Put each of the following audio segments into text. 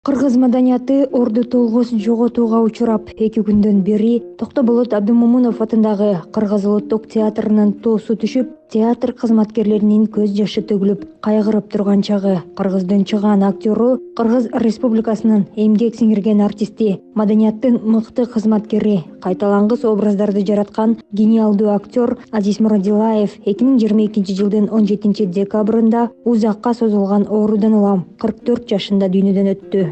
Кыргыз маданияты Орду тогуз жоготууга учурап, 2 күндөн бери Токтоболот Абдымомунов атындагы Кыргыз улуттук театрынын тоосу түшүп, театр кызматкерлеринин көз жашы төгүлүп, кайгырып турган чагы Кыргыздын чыгаан актёру, Кыргыз Республикасынын эмгек сиңирген артисти, маданияттын мыкты кызматкери, кайталангыс образдарды жараткан гениалдуу актер Азиз Мурадилаев 2022-жылдын 17 декабрында узакка созулган оорудан улам 44 жашында дүйнөдөн өттү.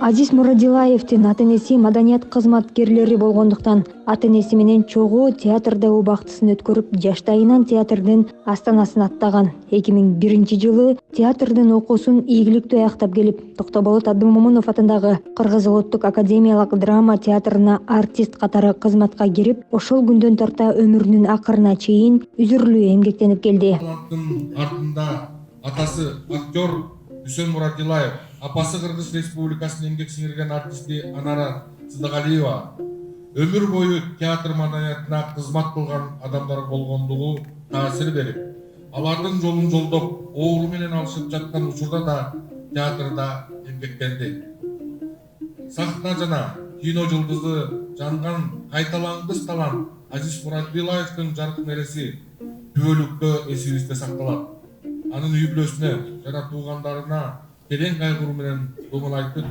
Азиз Мурадилаевдин ата-энеси маданият кызматкерлери болгондуктан, ата-энеси менен чогуу театрда убактысын өткөрүп, жаштайынан театрдын астанасын аттаган. 2001-жылы театрдын окуусун ийгиликтүү аяктап келип, Токтоболот Абдымомунов атындагы Кыргыз улуттук академиялык драма театрына артист катары кызматка кирип, ошол күндөн тарта өмүрүнүн акырына чейин үзүрлүү эмгектенип келди. Артында атасы актер Үсөн Мурадилаев, апасы Кыргыз Республикасынын эмгек сиңирген артисти Анара Сыдыгалиева өмүр бою театр маданиятына кызмат кылган адамдар болгондугу таасир берип, алардын жолун жолдоп, оору менен алышып жаткан учурда да театрда эмгектенди. Сахна жана кино жылдызы жанган кайталангыс талант Азиз Мурадилаевдин жаркын эреси түбөлүктө эсибизде сакталат. Анын үй бүлөсүнө жана туугандарына терең кайгыруу менен көңүл айтып,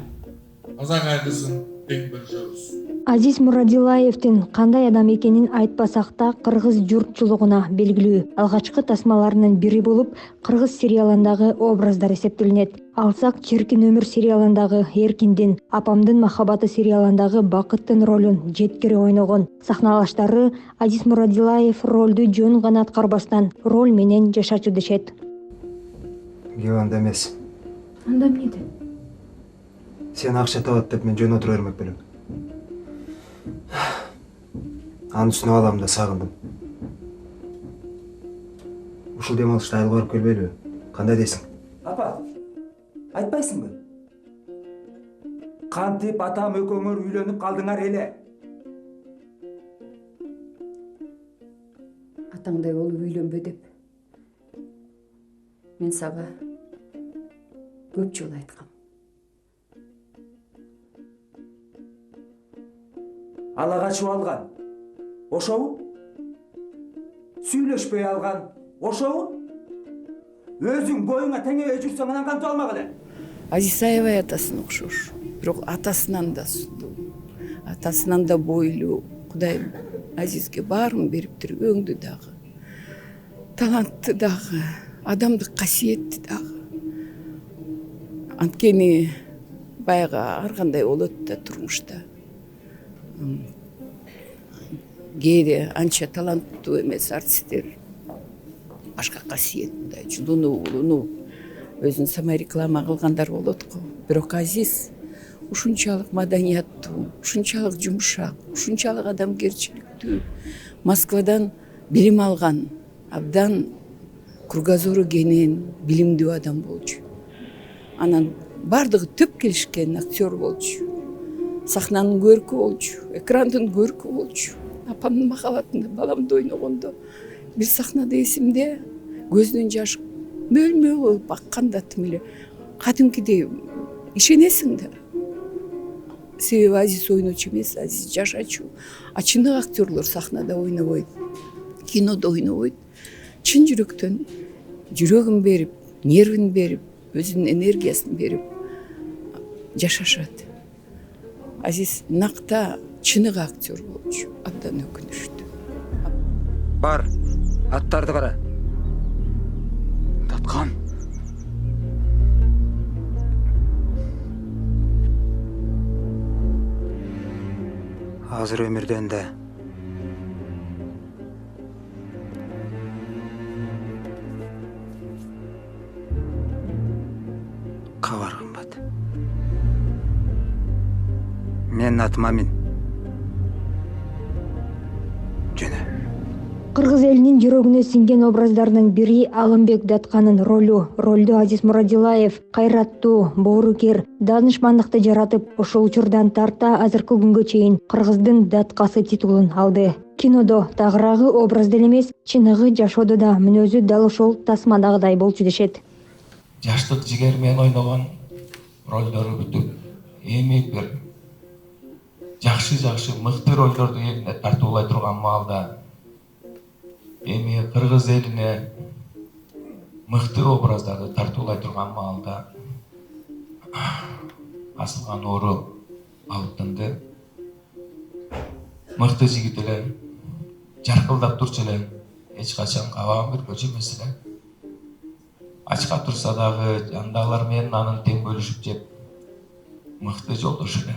аза кайгысын тең бөлүшөбүз. Азиз Мурадилаевдин кандай адам экенин айтпасак да, кыргыз журтчулугуна белгилүү алгачкы тасмаларынын бири болуп, кыргыз сериалындагы образдар эсептелинет. Алсак Черкин өмүр сериалындагы Эркиндин, Апамдын махабаты сериалындагы Бакыттын ролун жеткире ойногон. Сахналаштары Азиз Мурадилаев ролду жөн гана аткарбастан, роль менен жашачу дешет. Анда эмес. Анда эмнеде? Сен акча табат деп мен жөн отура бермек белем. Анын үстүнө алам да сагындым. Ушул дем алышта айылга барып келбейлиби? Кандай дейсиң? Апа, айтпайсыңбы? Кантип атам экөөңөр үйлөнүп калдыңар эле? Атаңдай болуп үйлөнбө деп мен сага көп жолу айткам. Ала качып алган ошобу? Сүйлөшпөй алган ошобу? Өзүң боюңа теңебей жүрсөң анан кантип алмак эле? Азиз аябай атасына окшош. Бирок атасынан да сулуу, атасынан да бойлуу. Кудайым Азизге баарын бериптир, өңдү дагы, талантты дагы, адамдык касиетти дагы. Анткени баягы ар кандай болот да турмушта. Кээде анча таланттуу эмес артисттер башка касиет, мындай жылууну, улууну өзүн самай реклама кылгандар болот го. Бирок Азиз ушунчалык маданияттуу, ушунчалык жумшак, ушунчалык адамгерчиликтүү, Москвадан билим алган, абдан кругозору кенен, билимдүү адам болчу. Анан бардыгы төп келишкен актер болчу. Сахнанын көркү болчу, экрандын көркү болчу. Апамдын махабатында баламды ойногондо бир сахнада эсимде, көзүнөн жаш мөлмө болуп акканда тим эле кадимкидей ишенесиң да. Себеби Азиз ойночу эмес, Азиз жашачу. А чындык актерлор сахнада ойнобойт, кинодо ойнобойт. Чын жүрөктөн жүрөгүн берип, нервин берип, өзүнүн энергиясын берип жашашат. Азиз накта чыныгы актер болчу, абдан өкүнүштүү. Бар, аттарды кара. Таткан. Азыр өмүрдөн да кабар кымбат. Менин атым Амин. Жөнө. Кыргыз элинин жүрөгүнө сиңген образдарынын бири Алымбек Датканын ролу. Ролду Азиз Мурадилаев кайраттуу, боорукер, даанышмандыкты жаратып, ошол учурдан тарта азыркы күнгө чейин Кыргыздын Даткасы титулун алды. кинодо тагыраагы образда эле эмес, чыныгы жашоодо да мүнөзү дал ошол тасмадагыдай болчу дешет. Жаштык жигер менен ойногон ролдору бүтүп, эми бир жакшы мыкты ролдорду элине тартуулай турган маалда, эми кыргыз элине мыкты образдарды тартуулай турган маалда Асылган Оору алтынды мыкты жигит эле, жаркылдап турчу эле, эч качан кабагын бүркөчү эмес эле. Ачка турса дагы жандагылар менен анын тең бөлүшүп жеп, мыкты жолдош эле.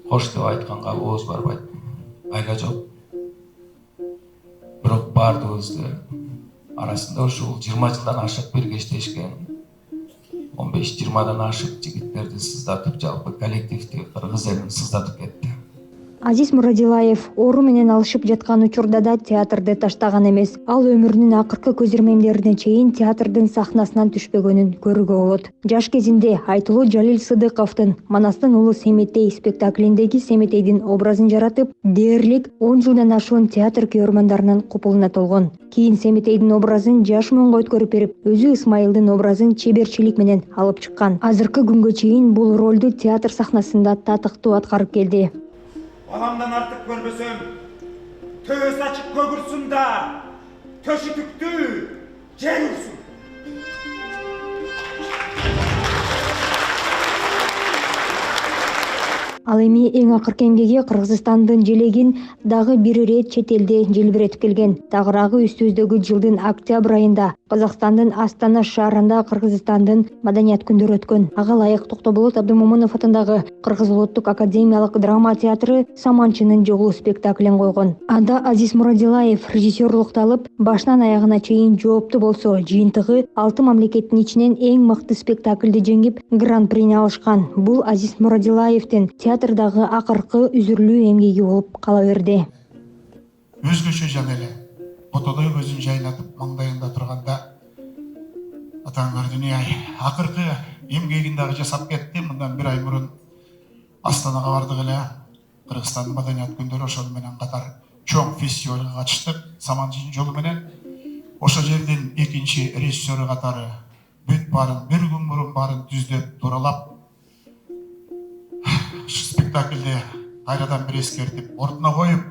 Кош деп айтканга ооз барбайт, айла жок. Бирок баардыгыбызды арасында ушул 20 жылдан ашык бирге иштешкен, 15-20дан ашык жигиттерди сыздатып, жалпы коллективди кыргыз элин сыздатып кетти. Азиз Мурадилаев оору менен алышып жаткан учурда да театрды таштаган эмес. Ал өмүрүнүн акыркы көз ирмемдерине чейин театрдын сахнасынан түшпөгөнүн көрүүгө болот. Жаш кезинде айтылуу Жалил Сыдыковдун Манастын уулу Семетей спектаклиндеги Семетейдин образын жаратып, дээрлик 10 жылдан ашуун театр көрөрмандарынын купулуна толгон. Кийин Семетейдин образын жаш муңга өткөрүп берип, өзү Исмайылдын образын чеберчилик менен алып чыккан. Азыркы күнгө чейин бул ролду театр сахнасында татыктуу аткарып келди. Баламдан артык көрбөсөм, төбөсү ачык көгүрсүн да, төшү түктү, жер урсун. Ал эми эң акыркы эмгеги Кыргызстандын желегин дагы бир ирет чет элде желбиретип келген. Тагыраагы үстүбүздөгү жылдын октябрь айында Казакстандын Астана шаарында Кыргызстандын маданият күндөрү өткөн. Ага ылайык Токтоболот Абдымомунов атындагы Кыргыз улуттук академиялык драма театры Саманчынын жолу спектаклин койгон. Анда Азиз Мурадилаев режиссерлукту алып, башынан аягына чейин жоопту болсо, жыйынтыгы 6 мамлекеттин ичинен эң мыкты спектакльди жеңип, гран-прини алышкан. Бул Азиз Мурадилаевдин театрдагы акыркы үзүрлүү эмгеги болуп кала берди. Өзгөчө жан эле, фотодой көзүн жайнатып маңдайында турганда атаң көрдүн ай, акыркы эмгегин дагы жасап кетти. Мындан бир ай мурун Астанага бардык эле. Кыргызстандын маданият күндөрү ошол менен катар чоң фестивалга катыштык. Саманчынын жолу менен ошол жердин экинчи режиссеру катары бүт баарын бир күн мурун баарын түздөп туралап, спектакльди кайрадан бир эскертип ордуна коюп,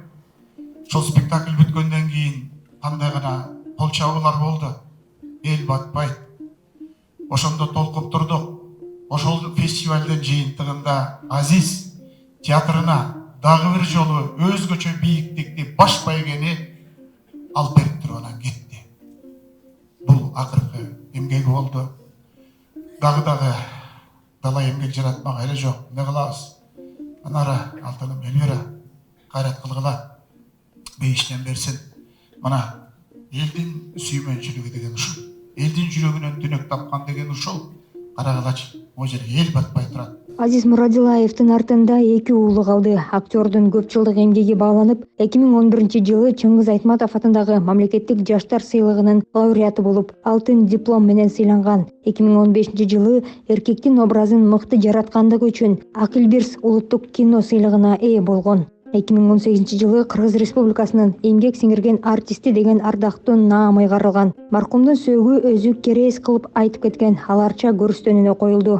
ошол спектакль бүткөндөн кийин кандай гана кол чабуулар болду, эл батпайт. Ошондо толкуп турдук. Ошол фестивалдын жыйынтыгында Азиз театрына дагы бир жолу өзгөчө бийиктикти, баш байгени алып берип туруп анан кетти. Бул акыркы эмгеги болду. Дагы далай эмгек жаратмак эле жок. Эмне кылабыз? Анара алтыным Элвира кайрат кылгыла, бейиштен берсин. Мына элдин сүймөнчүлүгү деген ушул. Элдин жүрөгүнөн түнөк тапкан деген ушул. Карагылач, могу жерге эл батпай турат. Азиз Мурадилаевдин артында 2 уулу калды. Актёрдун көп жылдык эмгеги бааланып, 2011-жылы Чыңгыз Айтматов атындагы мамлекеттик жаштар сыйлыгынын лауреаты болуп, алтын диплом менен сыйланган. 2015-жылы эркектин образын мыкты жараткандыгы үчүн Акилбирс улуттук кино сыйлыгына ээ болгон. 2018-жылы Кыргыз Республикасынын эмгек сиңирген артисти деген ардактуу наам ыйгарылган. Маркумдун сөөгү өзү керес кылып айтып кеткен, аларча көрүстөнүнө коюлду.